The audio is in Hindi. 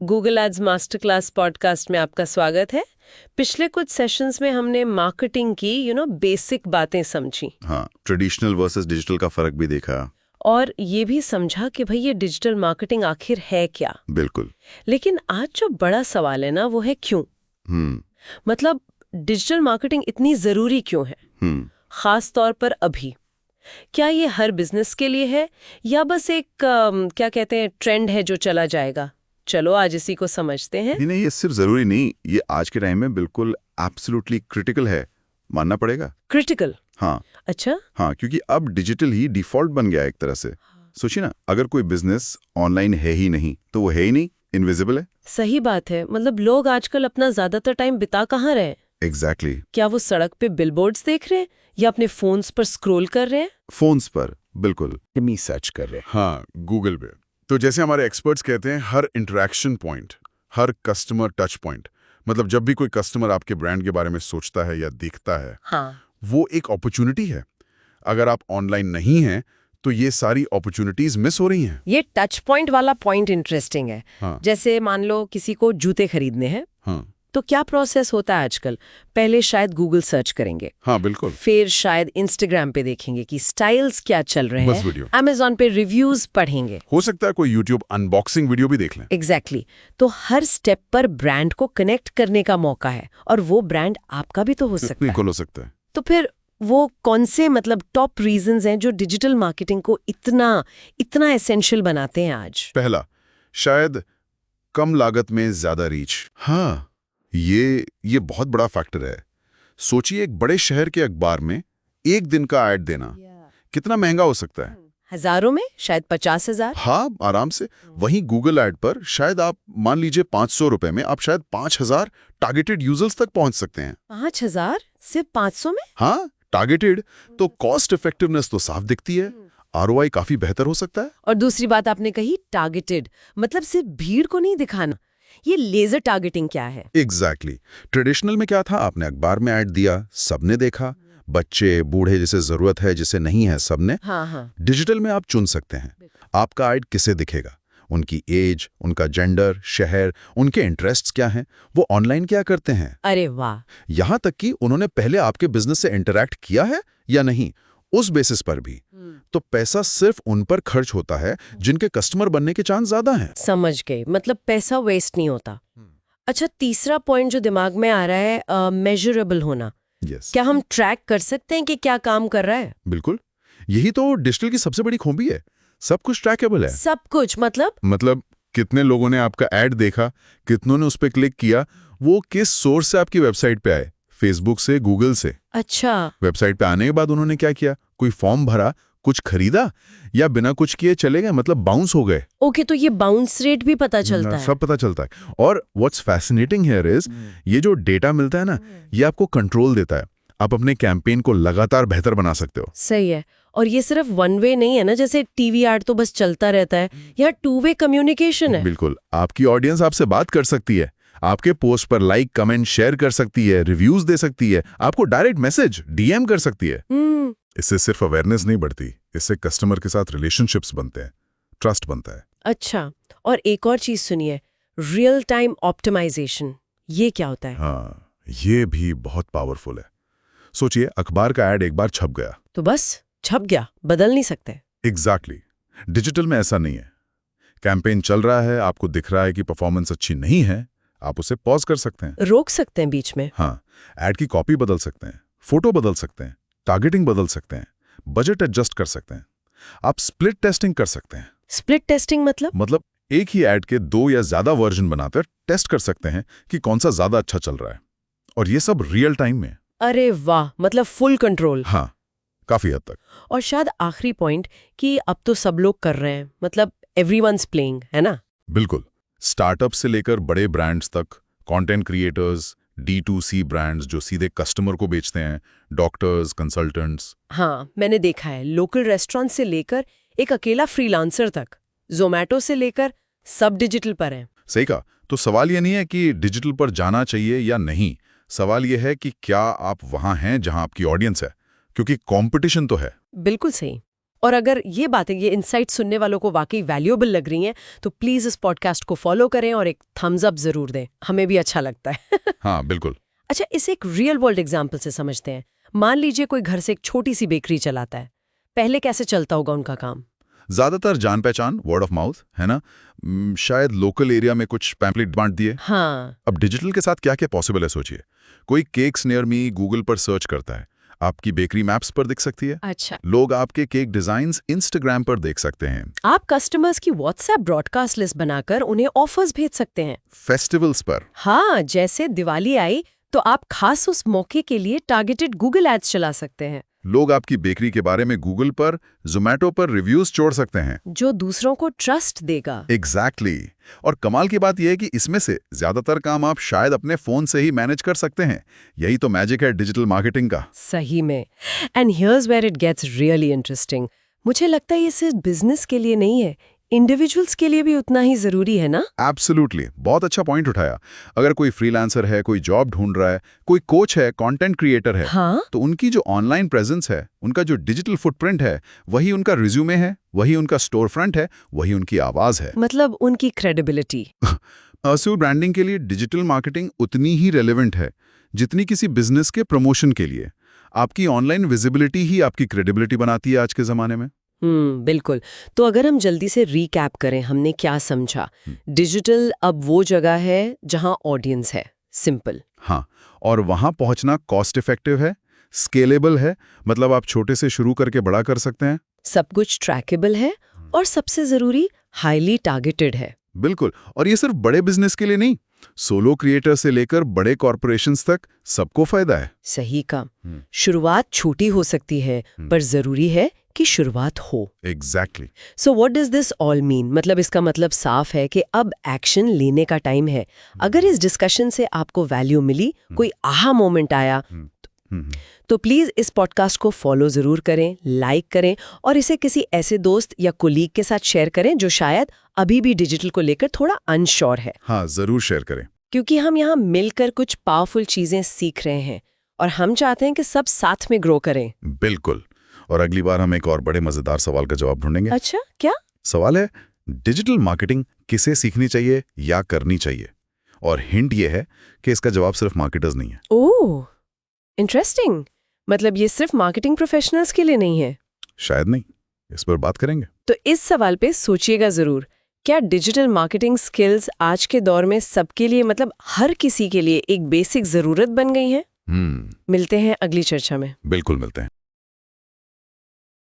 Google ads master class podcast में आपका स्वागत है। पिछले कुछ सेशंस में हमने मार्केटिंग की बेसिक बातें समझी। हाँ, ट्रेडिशनल वर्सेस डिजिटल का फर्क भी देखा। और ये भी समझा कि भाई ये डिजिटल मार्केटिंग आखिर है क्या। बिल्कुल। लेकिन आज जो बड़ा सवाल है ना वो है क्यों। मतलब डिजिटल मार्केटिंग इतनी जरूरी क्यों है, खास तौर पर अभी। क्या ये हर बिजनेस के लिए है या बस एक क्या कहते हैं ट्रेंड है जो चला जाएगा। चलो आज इसी को समझते हैं। नहीं, ये सिर्फ जरूरी नहीं, ये आज के टाइम में बिल्कुल एब्सोल्युटली क्रिटिकल है, मानना पड़ेगा। क्रिटिकल? हाँ। अच्छा। हाँ, क्योंकि अब डिजिटल ही डिफॉल्ट बन गया एक तरह से। सोचिए ना, अगर कोई बिजनेस ऑनलाइन है ही नहीं तो वो है ही नहीं, इनविजिबल है। सही बात है। मतलब लोग आजकल अपना ज्यादातर टाइम बिता कहाँ रहे हैं? एग्जैक्टली। क्या वो सड़क पे बिलबोर्ड्स देख रहे हैं या अपने फोन्स पर स्क्रॉल कर रहे हैं? फोन्स पर, बिल्कुल। सर्च कर रहे हैं। हाँ, गूगल पे। तो जैसे हमारे एक्सपर्ट्स कहते हैं, हर इंटरेक्शन पॉइंट, हर कस्टमर टच पॉइंट, मतलब जब भी कोई कस्टमर आपके ब्रांड के बारे में सोचता है या देखता है, हाँ। वो एक अपॉर्चुनिटी है। अगर आप ऑनलाइन नहीं हैं तो ये सारी अपॉर्चुनिटीज मिस हो रही हैं। ये टच पॉइंट वाला पॉइंट इंटरेस्टिंग है। हाँ। जैसे मान लो किसी को जूते खरीदने हैं। हाँ। तो क्या प्रोसेस होता है आजकल? पहले शायद गूगल सर्च करेंगे। हाँ, बिल्कुल। फिर शायद इंस्टाग्राम पे देखेंगे कि स्टाइल्स क्या चल रहे बस हैं। वीडियो। अमेज़न पे रिव्यूज पढ़ेंगे। हो सकता है कोई यूट्यूब अनबॉक्सिंग वीडियो भी देख लें। एग्जैक्टली। तो हर स्टेप पर ब्रांड को कनेक्ट करने का मौका है, और वो ब्रांड आपका भी तो हो सकता है। बिल्कुल हो सकता है। तो फिर वो कौन से टॉप रीजंस हैं जो डिजिटल मार्केटिंग को इतना एसेंशियल बनाते हैं आज? पहला, शायद कम लागत में ज्यादा रीच। हाँ, ये बहुत बड़ा फैक्टर है। सोचिए, एक बड़े शहर के अखबार में एक दिन का ऐड देना कितना महंगा हो सकता है। हजारों में, शायद 50,000। हाँ, आराम से। वहीं गूगल ऐड पर शायद आप मान लीजिए 500 रुपए में आप शायद 5,000 टारगेटेड यूजर्स तक पहुंच सकते हैं। 5,000 सिर्फ 500 में? हाँ, टारगेटेड तो कॉस्ट इफेक्टिवनेस तो साफ दिखती है। आरओआई काफी बेहतर हो सकता है। और दूसरी बात आपने कही टारगेटेड, मतलब सिर्फ भीड़ को नहीं दिखाना। ये लेजर टारगेटिंग क्या है? एग्जैक्टली। ट्रेडिशनल में क्या था, आपने अखबार में ऐड दिया, सबने देखा, बच्चे बूढ़े जिसे जरूरत है जिसे नहीं है सबने। हाँ। डिजिटल में आप चुन सकते हैं आपका ऐड किसे दिखेगा, उनकी एज, उनका जेंडर, शहर, उनके इंटरेस्ट्स क्या हैं, वो ऑनलाइन क्या करते हैं। अरे वाह। यहां तक कि उन्होंने पहले आपके बिजनेस से इंटरैक्ट किया है या नहीं, उस बेसिस पर भी। तो पैसा सिर्फ उन पर खर्च होता है जिनके कस्टमर बनने के चांस ज्यादा हैं। समझ गए, मतलब पैसा वेस्ट नहीं होता। अच्छा, तीसरा पॉइंट जो दिमाग में आ रहा है, मेजरेबल होना। क्या हम ट्रैक कर सकते हैं कि क्या काम कर रहा है? बिल्कुल, यही तो डिजिटल की सबसे बड़ी खूबी है। सब कुछ ट्रैकेबल है। सब कुछ मतलब कितने लोगों ने आपका ऐड देखा, कितनों ने उस पर क्लिक किया, वो किस सोर्स से आपकी वेबसाइट पे आए, फेसबुक से, गूगल से। अच्छा। वेबसाइट पे आने के बाद उन्होंने क्या किया, कोई फॉर्म भरा, कुछ खरीदा, या बिना कुछ किए चले गए, मतलब बाउंस हो गए। ओके, तो ये बाउंस रेट भी पता चलता है? सब पता चलता है। और व्हाट्स फैसिनेटिंग हियर इज, ये जो डेटा मिलता है ना, ये आपको कंट्रोल देता है। आप अपने कैंपेन को लगातार बेहतर बना सकते हो। सही है। और ये सिर्फ वन वे नहीं है ना, जैसे टीवी ऐड तो बस चलता रहता है। यहाँ टू वे कम्युनिकेशन है। बिल्कुल, आपकी ऑडियंस आपसे बात कर सकती है, आपके पोस्ट पर लाइक, कमेंट, शेयर कर सकती है, रिव्यूज दे सकती है, आपको डायरेक्ट मैसेज, डीएम कर सकती है। इससे सिर्फ अवेयरनेस नहीं बढ़ती, इससे कस्टमर के साथ रिलेशनशिप्स बनते हैं, ट्रस्ट बनता है। अच्छा, और एक और चीज सुनिए, रियल टाइम ऑप्टिमाइजेशन, ये क्या होता है? हाँ, ये भी बहुत पावरफुल है। सोचिए, अखबार का ऐड एक बार छप गया तो बस छप गया, बदल नहीं सकते। एग्जैक्टली। डिजिटल में ऐसा नहीं है। कैंपेन चल रहा है, आपको दिख रहा है कि परफॉर्मेंस अच्छी नहीं है, आप उसे पॉज कर सकते हैं, रोक सकते हैं बीच में। हाँ, ऐड की कॉपी बदल सकते हैं, फोटो बदल सकते हैं, टारगेटिंग बदल सकते हैं, बजट एडजस्ट कर सकते हैं, आप स्प्लिट टेस्टिंग कर सकते हैं। स्प्लिट टेस्टिंग मतलब एक ही ऐड के 2 या ज्यादा वर्जन बनाकर टेस्ट कर सकते हैं कि कौन सा ज्यादा अच्छा चल रहा है, और ये सब रियल टाइम में। अरे वाह, मतलब फुल कंट्रोल। हाँ, काफी हद तक। और शायद आखिरी पॉइंट कि अब तो सब लोग कर रहे हैं, मतलब एवरीवन्स प्लेइंग, है ना? बिल्कुल, स्टार्टअप से लेकर बड़े ब्रांड्स तक, कंटेंट क्रिएटर्स, D2C ब्रांड्स जो सीधे कस्टमर को बेचते हैं, डॉक्टर्स, कंसल्टेंट्स। हाँ, मैंने देखा है, लोकल रेस्टोरेंट से लेकर एक अकेला फ्रीलांसर तक, जोमैटो से लेकर सब डिजिटल पर हैं। सही कहा। तो सवाल ये नहीं है कि डिजिटल पर जाना चाहिए या नहीं, सवाल ये है कि क्या आप वहां हैं जहां आपकी ऑडियंस है, क्योंकि कंपटीशन तो है। बिल्कुल सही। और अगर ये बातें, ये इनसाइट सुनने वालों को वाकई वैल्यूएबल लग रही हैं तो प्लीज इस पॉडकास्ट को फॉलो करें और एक थम्स अप जरूर दें, हमें भी अच्छा लगता है। हाँ बिल्कुल। अच्छा, इसे एक रियल वर्ल्ड एग्जाम्पल से समझते हैं। मान लीजिए कोई घर से एक छोटी सी बेकरी चलाता है, पहले कैसे चलता होगा उनका काम? ज्यादातर जान पहचान, वर्ड ऑफ माउथ, है ना? शायद लोकल एरिया में कुछ पैम्पलेट बांट दिए। हाँ। अब डिजिटल के साथ क्या क्या पॉसिबल है सोचिए। कोई केक्स नियर मी गूगल पर सर्च करता है, आपकी बेकरी मैप्स पर दिख सकती है। अच्छा। लोग आपके केक डिजाइन्स इंस्टाग्राम पर देख सकते हैं। आप कस्टमर्स की व्हाट्सएप ब्रॉडकास्ट लिस्ट बनाकर उन्हें ऑफर्स भेज सकते हैं। फेस्टिवल्स पर। हाँ, जैसे दिवाली आई तो आप खास उस मौके के लिए टारगेटेड गूगल एड्स चला सकते हैं। लोग आपकी बेकरी के बारे में गूगल पर, ज़ोमैटो पर रिव्यूज छोड़ सकते हैं, जो दूसरों को ट्रस्ट देगा। एग्जैक्टली। और कमाल की बात यह है कि इसमें से ज्यादातर काम आप शायद अपने फोन से ही मैनेज कर सकते हैं। यही तो मैजिक है डिजिटल मार्केटिंग का। सही में। And here's where it gets really interesting. मुझे लगता है ये सिर्फ बिजनेस के लिए नहीं है, इंडिविजुअल्स के लिए भी उतना ही जरूरी है ना? एब्सोल्युटली, बहुत अच्छा पॉइंट उठाया। अगर कोई फ्रीलांसर है, कोई जॉब ढूंढ रहा है, कोई कोच है, कंटेंट क्रिएटर है, हाँ? तो उनकी जो ऑनलाइन प्रेजेंस है, उनका जो डिजिटल फुटप्रिंट है, वही उनका रिज्यूमे है, वही उनका स्टोर फ्रंट है, वही उनकी आवाज है। मतलब उनकी क्रेडिबिलिटी। पर्सनल ब्रांडिंग के लिए डिजिटल मार्केटिंग उतनी ही रेलेवेंट है जितनी किसी बिजनेस के प्रमोशन के लिए। आपकी ऑनलाइन विजिबिलिटी ही आपकी क्रेडिबिलिटी बनाती है आज के जमाने में। बिल्कुल। तो अगर हम जल्दी से रीकैप करें, हमने क्या समझा? डिजिटल अब वो जगह है जहां ऑडियंस है, सिंपल। हाँ, और वहां पहुंचना कॉस्ट इफेक्टिव है, स्केलेबल है, मतलब आप छोटे से शुरू करके बड़ा कर सकते हैं। सब कुछ ट्रैकेबल है और सबसे जरूरी हाईली टारगेटेड है। बिल्कुल। और ये सिर्फ बड़े बिजनेस के लिए नहीं, सोलो क्रिएटर से लेकर बड़े कॉर्पोरेशंस तक सबको फायदा है। सही का। शुरुआत छोटी हो सकती है पर जरूरी है कि शुरुआत हो। Exactly. So what does this all mean? मतलब इसका मतलब साफ है कि अब एक्शन लेने का टाइम है। अगर इस डिस्कशन से आपको वैल्यू मिली, कोई आहा मोमेंट आया, तो प्लीज इस पॉडकास्ट को फॉलो जरूर करें, लाइक करें और इसे किसी ऐसे दोस्त या कोलीग के साथ शेयर करें जो शायद अभी भी डिजिटल को लेकर थोड़ा अनश्योर है। हाँ, जरूर शेयर करें, क्योंकि हम यहाँ मिलकर कुछ पावरफुल चीजें सीख रहे हैं और हम चाहते हैं कि सब साथ में ग्रो करें। बिल्कुल। और अगली बार हम एक और बड़े मजेदार सवाल का जवाब ढूंढेंगे। अच्छा, क्या सवाल है, डिजिटल मार्केटिंग किसे सीखनी चाहिए या करनी चाहिए? और हिंट ये है कि इसका जवाब सिर्फ मार्केटर्स नहीं है। ओह, इंटरेस्टिंग। मतलब ये सिर्फ मार्केटिंग प्रोफेशनल्स के लिए नहीं है? शायद नहीं, इस पर बात करेंगे। तो इस सवाल पे सोचिएगा जरूर। क्या डिजिटल मार्केटिंग स्किल्स आज के दौर में सबके लिए, मतलब हर किसी के लिए एक बेसिक जरूरत बन गई है? मिलते मिलते हैं अगली चर्चा में। बिल्कुल मिलते हैं।